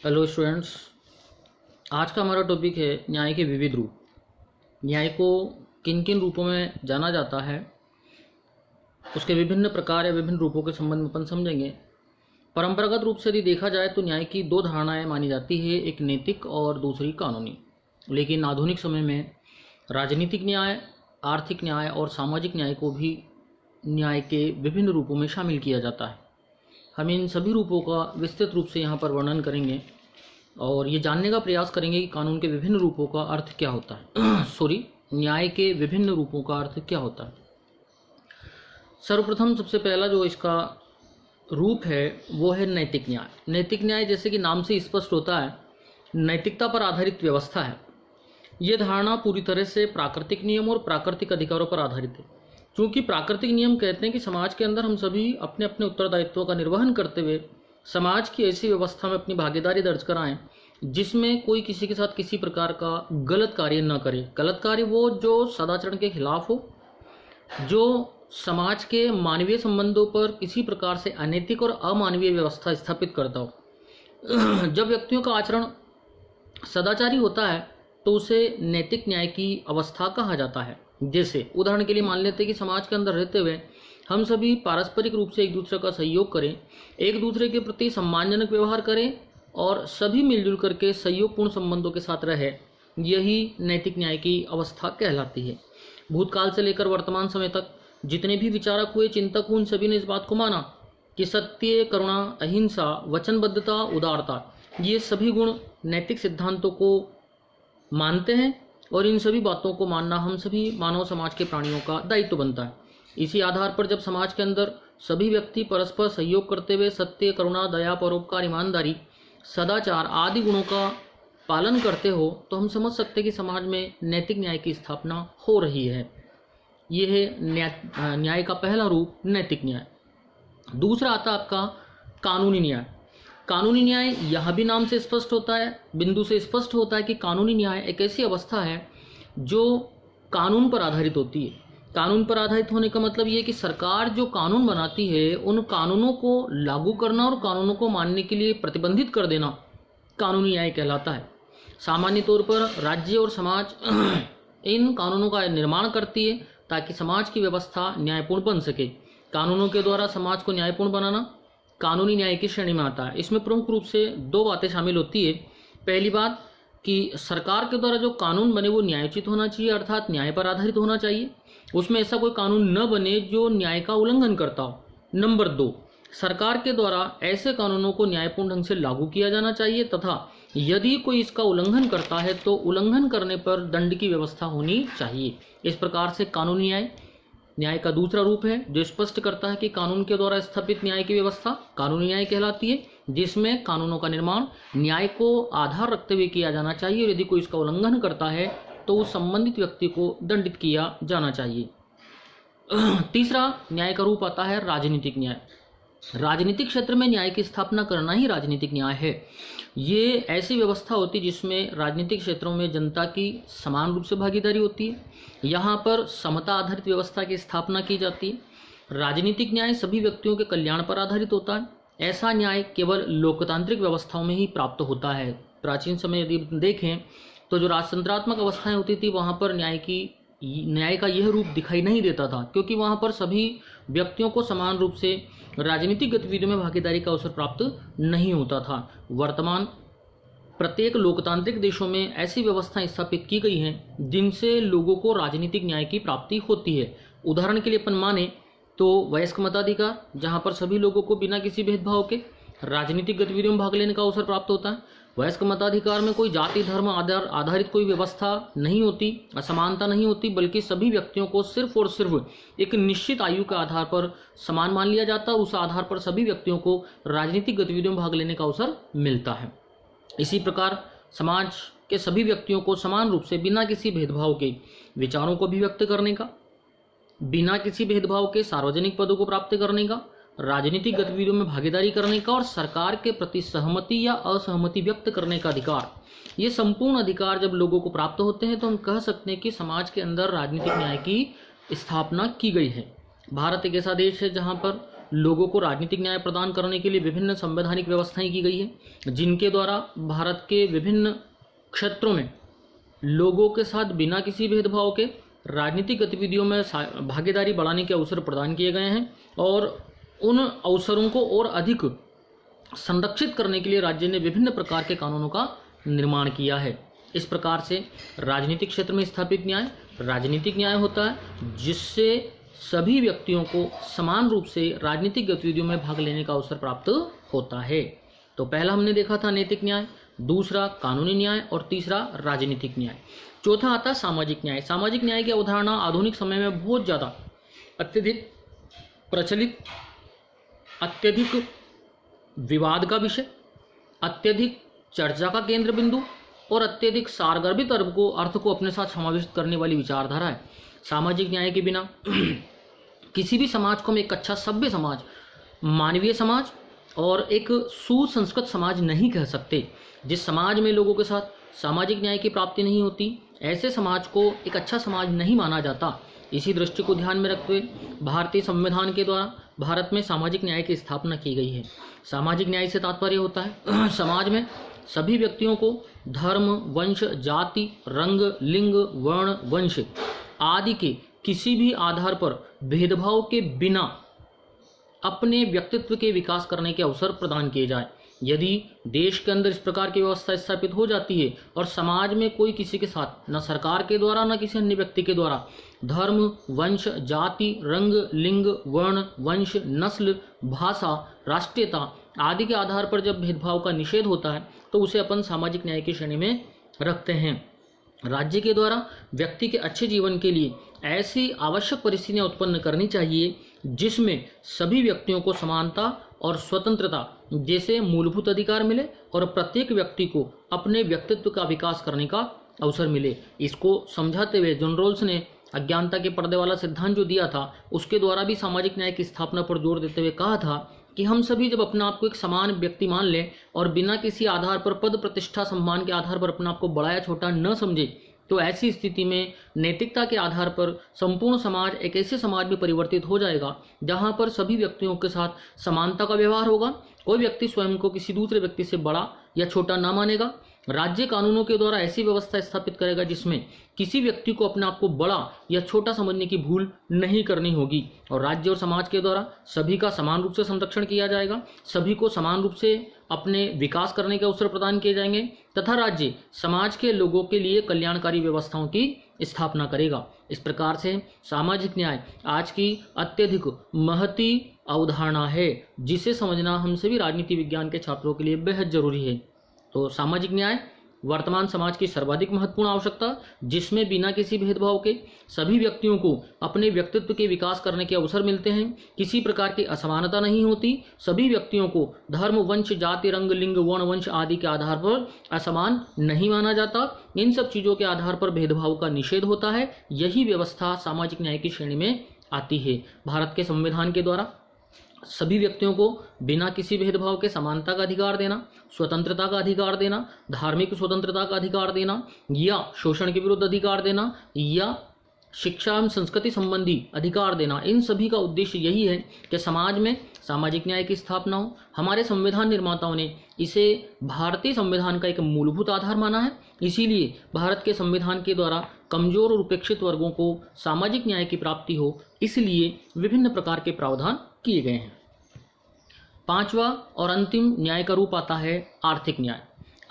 Hello students. आज का हमारा टॉपिक है न्याय के विविध रूप। न्याय को किन किन रूपों में जाना जाता है, उसके विभिन्न प्रकार या विभिन्न रूपों के संबंध में अपन समझेंगे। परंपरागत रूप से यदि देखा जाए तो न्याय की दो धारणाएं मानी जाती है, एक नैतिक और दूसरी कानूनी। लेकिन आधुनिक समय में राजनीतिक न्याय, आर्थिक न्याय और सामाजिक न्याय को भी न्याय के विभिन्न रूपों में शामिल किया जाता है। हम इन सभी रूपों का विस्तृत रूप से यहाँ पर वर्णन करेंगे और ये जानने का प्रयास करेंगे कि कानून के विभिन्न रूपों का अर्थ क्या होता है न्याय के विभिन्न रूपों का अर्थ क्या होता है। सर्वप्रथम सबसे पहला जो इसका रूप है वो है नैतिक न्याय। नैतिक न्याय जैसे कि नाम से स्पष्ट होता है, नैतिकता पर आधारित व्यवस्था है। ये धारणा पूरी तरह से प्राकृतिक नियम और प्राकृतिक अधिकारों पर आधारित है। क्योंकि प्राकृतिक नियम कहते हैं कि समाज के अंदर हम सभी अपने अपने उत्तरदायित्वों का निर्वहन करते हुए समाज की ऐसी व्यवस्था में अपनी भागीदारी दर्ज कराएं जिसमें कोई किसी के साथ किसी प्रकार का गलत कार्य न करे। गलत कार्य वो जो सदाचरण के खिलाफ हो, जो समाज के मानवीय संबंधों पर किसी प्रकार से अनैतिक और अमानवीय व्यवस्था स्थापित करता हो। जब व्यक्तियों का आचरण सदाचारी होता है तो उसे नैतिक न्याय की अवस्था कहा जाता है। जैसे उदाहरण के लिए मान लेते हैं कि समाज के अंदर रहते हुए हम सभी पारस्परिक रूप से एक दूसरे का सहयोग करें, एक दूसरे के प्रति सम्मानजनक व्यवहार करें और सभी मिलजुल करके सहयोगपूर्ण संबंधों के साथ रहे, यही नैतिक न्याय की अवस्था कहलाती है। भूतकाल से लेकर वर्तमान समय तक जितने भी विचारक हुए, चिंतक हुए, उन सभी ने इस बात को माना कि सत्य, करुणा, अहिंसा, वचनबद्धता, उदारता, ये सभी गुण नैतिक सिद्धांतों को मानते हैं और इन सभी बातों को मानना हम सभी मानव समाज के प्राणियों का दायित्व बनता है। इसी आधार पर जब समाज के अंदर सभी व्यक्ति परस्पर सहयोग करते हुए सत्य, करुणा, दया, परोपकार, ईमानदारी, सदाचार आदि गुणों का पालन करते हो तो हम समझ सकते हैं कि समाज में नैतिक न्याय की स्थापना हो रही है। यह है न्याय का पहला रूप, नैतिक न्याय। दूसरा आता है आपका कानूनी न्याय। कानूनी न्याय यह भी नाम से स्पष्ट होता है, बिंदु से स्पष्ट होता है कि कानूनी न्याय एक ऐसी अवस्था है जो कानून पर आधारित होती है। कानून पर आधारित होने का मतलब ये कि सरकार जो कानून बनाती है उन कानूनों को लागू करना और कानूनों को मानने के लिए प्रतिबंधित कर देना कानूनी न्याय कहलाता है। सामान्य तौर पर राज्य और समाज इन कानूनों का निर्माण करती है ताकि समाज की व्यवस्था न्यायपूर्ण बन सके। कानूनों के द्वारा समाज को न्यायपूर्ण बनाना कानूनी न्याय की श्रेणी में आता है। इसमें प्रमुख रूप से दो बातें शामिल होती है। पहली बात कि सरकार के द्वारा जो कानून बने वो न्यायोचित होना चाहिए, अर्थात न्याय पर आधारित होना चाहिए। उसमें ऐसा कोई कानून न बने जो न्याय का उल्लंघन करता हो। नंबर 2, सरकार के द्वारा ऐसे कानूनों को न्यायपूर्ण ढंग से लागू किया जाना चाहिए तथा यदि कोई इसका उल्लंघन करता है तो उल्लंघन करने पर दंड की व्यवस्था होनी चाहिए। इस प्रकार से कानूनी न्याय का दूसरा रूप है जो स्पष्ट करता है कि कानून के द्वारा स्थापित न्याय की व्यवस्था कानूनी न्याय कहलाती है, जिसमें कानूनों का निर्माण न्याय को आधार रखते हुए किया जाना चाहिए और यदि कोई इसका उल्लंघन करता है तो उस संबंधित व्यक्ति को दंडित किया जाना चाहिए। तीसरा न्याय का रूप आता है राजनीतिक न्याय। राजनीतिक क्षेत्र में न्याय की स्थापना करना ही राजनीतिक न्याय है। ये ऐसी व्यवस्था होती है जिसमें राजनीतिक क्षेत्रों में जनता की समान रूप से भागीदारी होती है। यहाँ पर समता आधारित व्यवस्था की स्थापना की जाती है। राजनीतिक न्याय सभी व्यक्तियों के कल्याण पर आधारित होता है। ऐसा न्याय केवल लोकतांत्रिक व्यवस्थाओं में ही प्राप्त होता है। प्राचीन समय यदि देखें तो जो राजतंत्रात्मक अवस्थाएं होती थी वहाँ पर न्याय का यह रूप दिखाई नहीं देता था, क्योंकि वहाँ पर सभी व्यक्तियों को समान रूप से राजनीतिक गतिविधियों में भागीदारी का अवसर प्राप्त नहीं होता था। वर्तमान प्रत्येक लोकतांत्रिक देशों में ऐसी व्यवस्थाएं स्थापित की गई हैं जिनसे लोगों को राजनीतिक न्याय की प्राप्ति होती है। उदाहरण के लिए अपन माने तो वयस्क मताधिकार, जहां पर सभी लोगों को बिना किसी भेदभाव के राजनीतिक गतिविधियों में भाग लेने का अवसर प्राप्त होता है। वयस्क मताधिकार में कोई जाति धर्म आधारित कोई व्यवस्था नहीं होती, असमानता नहीं होती, बल्कि सभी व्यक्तियों को सिर्फ और सिर्फ एक निश्चित आयु के आधार पर समान मान लिया जाता है। उस आधार पर सभी व्यक्तियों को राजनीतिक गतिविधियों में भाग लेने का अवसर मिलता है। इसी प्रकार समाज के सभी व्यक्तियों को समान रूप से बिना किसी भेदभाव के विचारों को अभिव्यक्त करने का, बिना किसी भेदभाव के सार्वजनिक पदों को प्राप्त करने का, राजनीतिक गतिविधियों में भागीदारी करने का और सरकार के प्रति सहमति या असहमति व्यक्त करने का अधिकार, ये संपूर्ण अधिकार जब लोगों को प्राप्त होते हैं तो हम कह सकते हैं कि समाज के अंदर राजनीतिक न्याय की स्थापना की गई है। भारत एक ऐसा देश है जहाँ पर लोगों को राजनीतिक न्याय प्रदान करने के लिए विभिन्न संवैधानिक व्यवस्थाएं की गई है, जिनके द्वारा भारत के विभिन्न क्षेत्रों में लोगों के साथ बिना किसी भेदभाव के राजनीतिक गतिविधियों में भागीदारी बढ़ाने के अवसर प्रदान किए गए हैं और उन अवसरों को और अधिक संरक्षित करने के लिए राज्य ने विभिन्न प्रकार के कानूनों का निर्माण किया है। इस प्रकार से राजनीतिक क्षेत्र में स्थापित न्याय राजनीतिक न्याय होता है, जिससे सभी व्यक्तियों को समान रूप से राजनीतिक गतिविधियों में भाग लेने का अवसर प्राप्त होता है। तो पहला हमने देखा था नैतिक न्याय, दूसरा कानूनी न्याय और तीसरा राजनीतिक न्याय। चौथा आता है सामाजिक न्याय। सामाजिक न्याय की अवधारणा आधुनिक समय में बहुत ज़्यादा अत्यधिक प्रचलित, अत्यधिक विवाद का विषय, अत्यधिक चर्चा का केंद्र बिंदु और अत्यधिक सारगर्भित अर्थ को अपने साथ समाविष्ट करने वाली विचारधारा है। सामाजिक न्याय के बिना किसी भी समाज को हम एक अच्छा सभ्य समाज, मानवीय समाज और एक सुसंस्कृत समाज नहीं कह सकते। जिस समाज में लोगों के साथ सामाजिक न्याय की प्राप्ति नहीं होती, ऐसे समाज को एक अच्छा समाज नहीं माना जाता। इसी दृष्टि को ध्यान में रखते हुए भारतीय संविधान के द्वारा भारत में सामाजिक न्याय की स्थापना की गई है। सामाजिक न्याय से तात्पर्य होता है समाज में सभी व्यक्तियों को धर्म, वंश, जाति, रंग, लिंग, वर्ण, वंश आदि के किसी भी आधार पर भेदभाव के बिना अपने व्यक्तित्व के विकास करने के अवसर प्रदान किए जाए। यदि देश के अंदर इस प्रकार की व्यवस्था स्थापित हो जाती है और समाज में कोई किसी के साथ न सरकार के द्वारा न किसी अन्य व्यक्ति के द्वारा धर्म, वंश, जाति, रंग, लिंग, वर्ण, वंश, नस्ल, भाषा, राष्ट्रीयता आदि के आधार पर जब भेदभाव का निषेध होता है तो उसे अपन सामाजिक न्याय की श्रेणी में रखते हैं। राज्य के द्वारा व्यक्ति के अच्छे जीवन के लिए ऐसी आवश्यक परिस्थितियां उत्पन्न करनी चाहिए जिसमें सभी व्यक्तियों को समानता और स्वतंत्रता जैसे मूलभूत अधिकार मिले और प्रत्येक व्यक्ति को अपने व्यक्तित्व का विकास करने का अवसर मिले। इसको समझाते हुए जॉन रॉल्स ने अज्ञानता के पर्दे वाला सिद्धांत जो दिया था, उसके द्वारा भी सामाजिक न्याय की स्थापना पर जोर देते हुए कहा था कि हम सभी जब अपने आप को एक समान व्यक्ति मान लें और बिना किसी आधार पर पद, प्रतिष्ठा, सम्मान के आधार पर अपने आप को बड़ा या छोटा न समझे, तो ऐसी स्थिति में नैतिकता के आधार पर संपूर्ण समाज एक ऐसे समाज में परिवर्तित हो जाएगा जहां पर सभी व्यक्तियों के साथ समानता का व्यवहार होगा। कोई व्यक्ति स्वयं को किसी दूसरे व्यक्ति से बड़ा या छोटा ना मानेगा। राज्य कानूनों के द्वारा ऐसी व्यवस्था स्थापित करेगा जिसमें किसी व्यक्ति को अपने आप को बड़ा या छोटा समझने की भूल नहीं करनी होगी और राज्य और समाज के द्वारा सभी का समान रूप से संरक्षण किया जाएगा, सभी को समान रूप से अपने विकास करने के अवसर प्रदान किए जाएंगे तथा राज्य समाज के लोगों के लिए कल्याणकारी व्यवस्थाओं की स्थापना करेगा। इस प्रकार से सामाजिक न्याय आज की अत्यधिक महती अवधारणा है जिसे समझना हम सभी राजनीति विज्ञान के छात्रों के लिए बेहद जरूरी है। तो सामाजिक न्याय वर्तमान समाज की सर्वाधिक महत्वपूर्ण आवश्यकता, जिसमें बिना किसी भेदभाव के सभी व्यक्तियों को अपने व्यक्तित्व के विकास करने के अवसर मिलते हैं। किसी प्रकार की असमानता नहीं होती। सभी व्यक्तियों को धर्म, वंश, जाति, रंग, लिंग, वर्ण, वंश आदि के आधार पर असमान नहीं माना जाता। इन सब चीज़ों के आधार पर भेदभाव का निषेध होता है। यही व्यवस्था सामाजिक न्याय की श्रेणी में आती है। भारत के संविधान के द्वारा सभी व्यक्तियों को बिना किसी भेदभाव के समानता का अधिकार देना, स्वतंत्रता का अधिकार देना, धार्मिक स्वतंत्रता का अधिकार देना या शोषण के विरुद्ध अधिकार देना या शिक्षा एवं संस्कृति संबंधी अधिकार देना, इन सभी का उद्देश्य यही है कि समाज में सामाजिक न्याय की स्थापना हो। हमारे संविधान निर्माताओं ने इसे भारतीय संविधान का एक मूलभूत आधार माना है। इसीलिए भारत के संविधान के द्वारा कमजोर और उपेक्षित वर्गों को सामाजिक न्याय की प्राप्ति हो, इसलिए विभिन्न प्रकार के प्रावधान किए गए हैं। पांचवा और अंतिम न्याय का रूप आता है आर्थिक न्याय।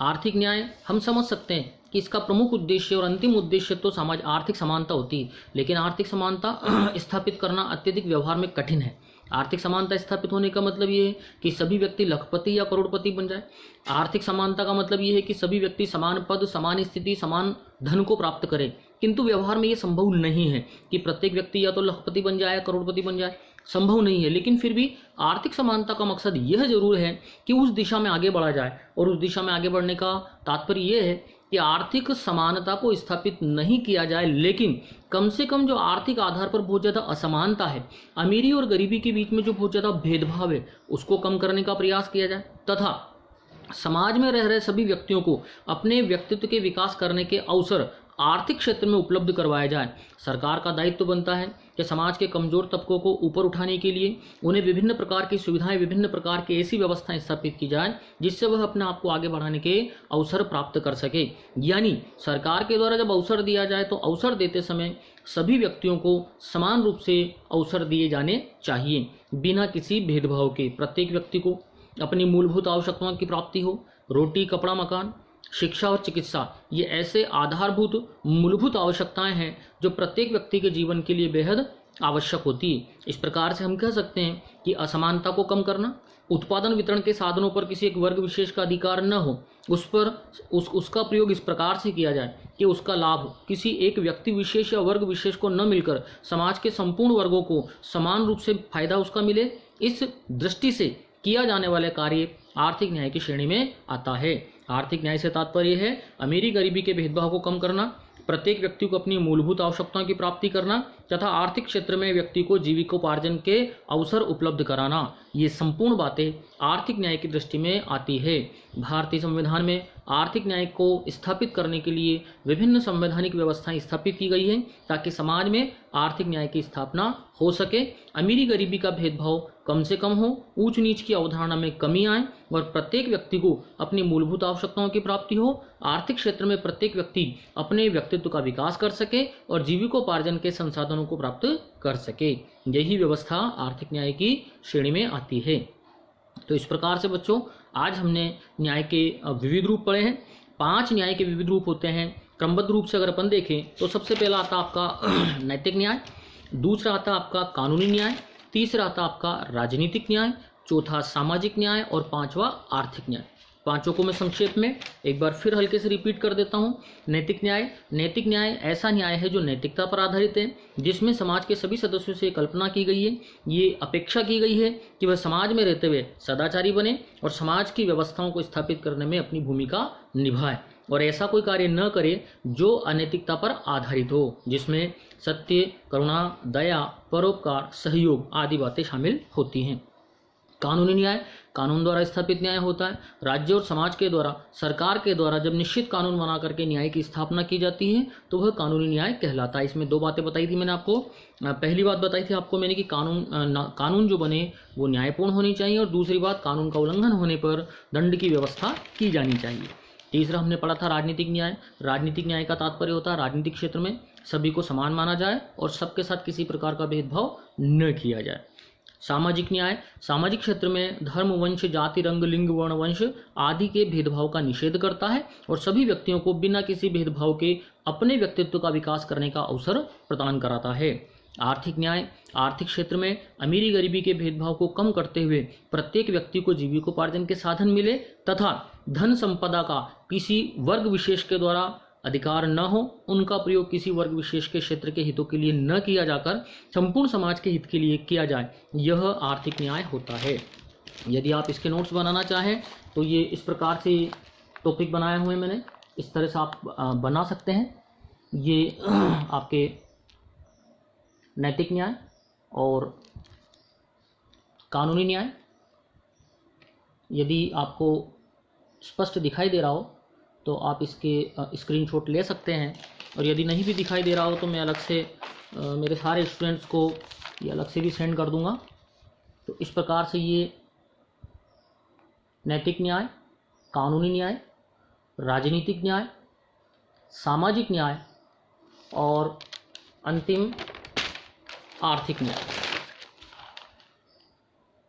आर्थिक न्याय हम समझ सकते हैं कि इसका प्रमुख उद्देश्य और अंतिम उद्देश्य तो समाज आर्थिक समानता होती है, लेकिन आर्थिक समानता स्थापित करना अत्यधिक व्यवहार में कठिन है। आर्थिक समानता स्थापित होने का मतलब ये है कि सभी व्यक्ति लखपति या करोड़पति बन जाए। आर्थिक समानता का मतलब ये है कि सभी व्यक्ति समान पद, समान स्थिति, समान धन को प्राप्त करें, किंतु व्यवहार में ये संभव नहीं है कि प्रत्येक व्यक्ति या तो लखपति बन जाए या करोड़पति बन जाए, संभव नहीं है। लेकिन फिर भी आर्थिक समानता का मकसद यह जरूर है कि उस दिशा में आगे बढ़ा जाए, और उस दिशा में आगे बढ़ने का तात्पर्य यह है कि आर्थिक समानता को स्थापित नहीं किया जाए, लेकिन कम से कम जो आर्थिक आधार पर बहुत ज़्यादा असमानता है, अमीरी और गरीबी के बीच में जो बहुत ज़्यादा भेदभाव है, उसको कम करने का प्रयास किया जाए तथा समाज में रह रहे सभी व्यक्तियों को अपने व्यक्तित्व के विकास करने के अवसर आर्थिक क्षेत्र में उपलब्ध करवाया जाए। सरकार का दायित्व बनता है कि समाज के कमजोर तबकों को ऊपर उठाने के लिए उन्हें विभिन्न प्रकार की सुविधाएं, विभिन्न प्रकार की ऐसी व्यवस्थाएं स्थापित की जाए जिससे वह अपने आप को आगे बढ़ाने के अवसर प्राप्त कर सके। यानी सरकार के द्वारा जब अवसर दिया जाए तो अवसर देते समय सभी व्यक्तियों को समान रूप से अवसर दिए जाने चाहिए, बिना किसी भेदभाव के। प्रत्येक व्यक्ति को अपनी मूलभूत आवश्यकताओं की प्राप्ति हो। रोटी, कपड़ा, मकान, शिक्षा और चिकित्सा, ये ऐसे आधारभूत मूलभूत आवश्यकताएं हैं जो प्रत्येक व्यक्ति के जीवन के लिए बेहद आवश्यक होती है। इस प्रकार से हम कह सकते हैं कि असमानता को कम करना, उत्पादन वितरण के साधनों पर किसी एक वर्ग विशेष का अधिकार न हो, उसका प्रयोग इस प्रकार से किया जाए कि उसका लाभ किसी एक व्यक्ति विशेष या वर्ग विशेष को न मिलकर समाज के संपूर्ण वर्गों को समान रूप से फायदा उसका मिले। इस दृष्टि से किया जाने वाले कार्य आर्थिक न्याय की श्रेणी में आता है। आर्थिक न्याय से तात्पर्य है अमीरी गरीबी के भेदभाव को कम करना, प्रत्येक व्यक्ति को अपनी मूलभूत आवश्यकताओं की प्राप्ति करना तथा आर्थिक क्षेत्र में व्यक्ति को जीविकोपार्जन के अवसर उपलब्ध कराना। ये संपूर्ण बातें आर्थिक न्याय की दृष्टि में आती है। भारतीय संविधान में आर्थिक न्याय को स्थापित करने के लिए विभिन्न संवैधानिक व्यवस्थाएं स्थापित की गई हैं ताकि समाज में आर्थिक न्याय की स्थापना हो सके, अमीरी गरीबी का भेदभाव कम से कम हो, ऊंच नीच की अवधारणा में कमी आए और प्रत्येक व्यक्ति को अपनी मूलभूत आवश्यकताओं की प्राप्ति हो, आर्थिक क्षेत्र में प्रत्येक व्यक्ति अपने व्यक्तित्व का विकास कर सके और जीविकोपार्जन के संसाधनों को प्राप्त कर सके। यही व्यवस्था आर्थिक न्याय की श्रेणी में आती है। तो इस प्रकार से बच्चों आज हमने न्याय के विविध रूप पढ़े हैं। 5 न्याय के विविध रूप होते हैं। क्रमबद्ध रूप से अगर अपन देखें तो सबसे पहला आता आपका नैतिक न्याय, दूसरा आता आपका कानूनी न्याय, तीसरा आता आपका राजनीतिक न्याय, चौथा सामाजिक न्याय और पांचवा आर्थिक न्याय। पांचों को मैं संक्षेप में एक बार फिर हल्के से रिपीट कर देता हूँ। नैतिक न्याय ऐसा न्याय है जो नैतिकता पर आधारित है, जिसमें समाज के सभी सदस्यों से कल्पना की गई है, ये अपेक्षा की गई है कि वह समाज में रहते हुए सदाचारी बने और समाज की व्यवस्थाओं को स्थापित करने में अपनी भूमिका निभाए और ऐसा कोई कार्य न करे जो अनैतिकता पर आधारित हो, जिसमें सत्य, करुणा, दया, परोपकार, सहयोग आदि बातें शामिल होती हैं। कानूनी न्याय कानून द्वारा स्थापित न्याय होता है। राज्य और समाज के द्वारा, सरकार के द्वारा जब निश्चित कानून बना करके न्याय की स्थापना की जाती है तो वह कानूनी न्याय कहलाता है। इसमें 2 बातें बताई थी मैंने आपको। पहली बात बताई थी आपको मैंने कि कानून जो बने वो न्यायपूर्ण होनी चाहिए और दूसरी बात कानून का उल्लंघन होने पर दंड की व्यवस्था की जानी चाहिए। तीसरा हमने पढ़ा था राजनीतिक न्याय। राजनीतिक न्याय का तात्पर्य होता है राजनीतिक क्षेत्र में सभी को समान माना जाए और सबके साथ किसी प्रकार का भेदभाव न किया जाए। सामाजिक न्याय सामाजिक क्षेत्र में धर्म, वंश, जाति, रंग, लिंग, वर्ण, वंश आदि के भेदभाव का निषेध करता है और सभी व्यक्तियों को बिना किसी भेदभाव के अपने व्यक्तित्व का विकास करने का अवसर प्रदान कराता है। आर्थिक न्याय आर्थिक क्षेत्र में अमीरी गरीबी के भेदभाव को कम करते हुए प्रत्येक व्यक्ति को जीविकोपार्जन के साधन मिले तथा धन संपदा का किसी वर्ग विशेष के द्वारा अधिकार न हो, उनका प्रयोग किसी वर्ग विशेष के क्षेत्र के हितों के लिए न किया जाकर संपूर्ण समाज के हित के लिए किया जाए, यह आर्थिक न्याय होता है। यदि आप इसके नोट्स बनाना चाहें तो ये इस प्रकार से टॉपिक बनाए हुए मैंने, इस तरह से आप बना सकते हैं। ये आपके नैतिक न्याय और कानूनी न्याय। यदि आपको स्पष्ट दिखाई दे रहा हो तो आप इसके स्क्रीनशॉट ले सकते हैं और यदि नहीं भी दिखाई दे रहा हो तो मैं अलग से मेरे सारे स्टूडेंट्स को ये अलग से भी सेंड कर दूंगा। तो इस प्रकार से ये नैतिक न्याय, कानूनी न्याय, राजनीतिक न्याय, सामाजिक न्याय और अंतिम आर्थिक न्याय,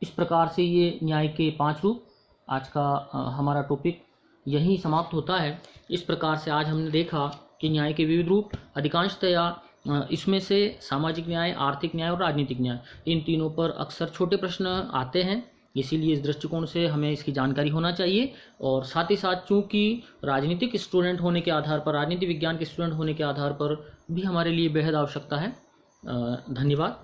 इस प्रकार से ये न्याय के 5 रूप। आज का हमारा टॉपिक यहीं समाप्त होता है। इस प्रकार से आज हमने देखा कि न्याय के विविध रूप अधिकांशतया इसमें से सामाजिक न्याय, आर्थिक न्याय और राजनीतिक न्याय, इन तीनों पर अक्सर छोटे प्रश्न आते हैं, इसीलिए इस दृष्टिकोण से हमें इसकी जानकारी होना चाहिए। और साथ ही साथ चूँकि राजनीतिक स्टूडेंट होने के आधार पर, राजनीति विज्ञान के स्टूडेंट होने के आधार पर भी हमारे लिए बेहद आवश्यकता है। धन्यवाद।